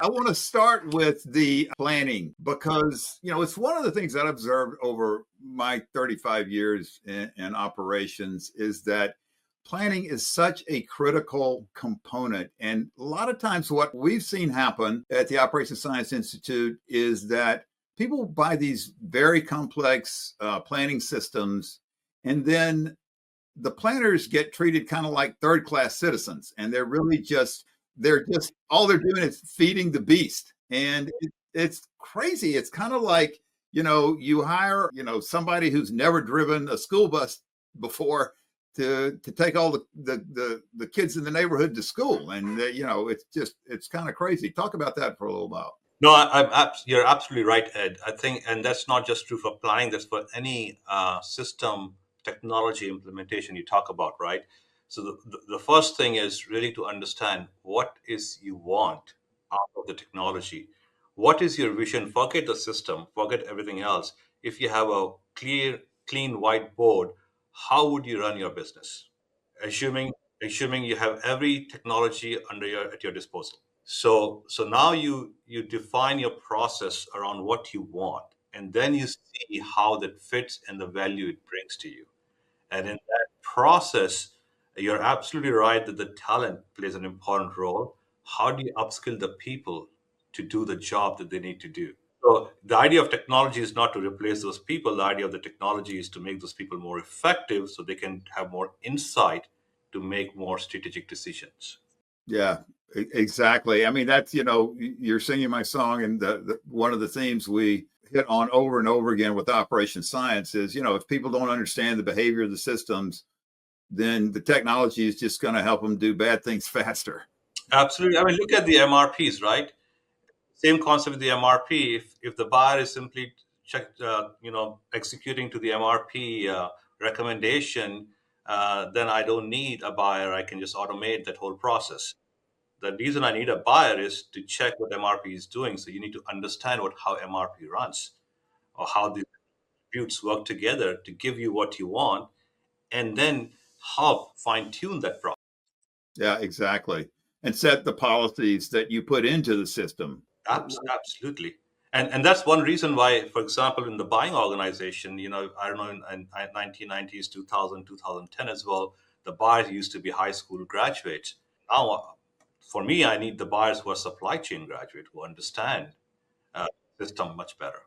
I want to start with the planning because, it's one of the things that I've observed over my 35 years in operations is that planning is such a critical component. And a lot of times, what we've seen happen at the Operations Science Institute is that people buy these very complex planning systems, and then the planners get treated kind of like third class citizens, and they're just all they're doing is feeding the beast, and it's crazy. It's kind of like, you hire somebody who's never driven a school bus before to take all the kids in the neighborhood to school, and it's kind of crazy. Talk about that for a little while. No, you're absolutely right, Ed. I think, and that's not just true for planning, that's for any system technology implementation you talk about, right? So the first thing is really to understand what is you want out of the technology. What is your vision? Forget the system, forget everything else. If you have a clean whiteboard, how would you run your business? Assuming assuming you have every technology at your disposal. So now you define your process around what you want, and then you see how that fits and the value it brings to you. And in that process, you're absolutely right that the talent plays an important role. How do you upskill the people to do the job that they need to do? So the idea of technology is not to replace those people. The idea of the technology is to make those people more effective so they can have more insight to make more strategic decisions. Yeah, exactly. I mean, that's, you're singing my song, and one of the themes we hit on over and over again with Operation Science is, if people don't understand the behavior of the systems, then the technology is just going to help them do bad things faster. Absolutely. I mean, look at the MRPs, right? Same concept with the MRP. If the buyer is simply executing to the MRP recommendation, then I don't need a buyer. I can just automate that whole process. The reason I need a buyer is to check what MRP is doing. So you need to understand how MRP runs, or how the attributes work together to give you what you want, and then how fine tune that process. Yeah, exactly. And set the policies that you put into the system. Absolutely. And that's one reason why, for example, in the buying organization, I don't know, in 1990s, 2000, 2010 as well, the buyers used to be high school graduates. Now, for me, I need the buyers who are supply chain graduate, who understand system much better.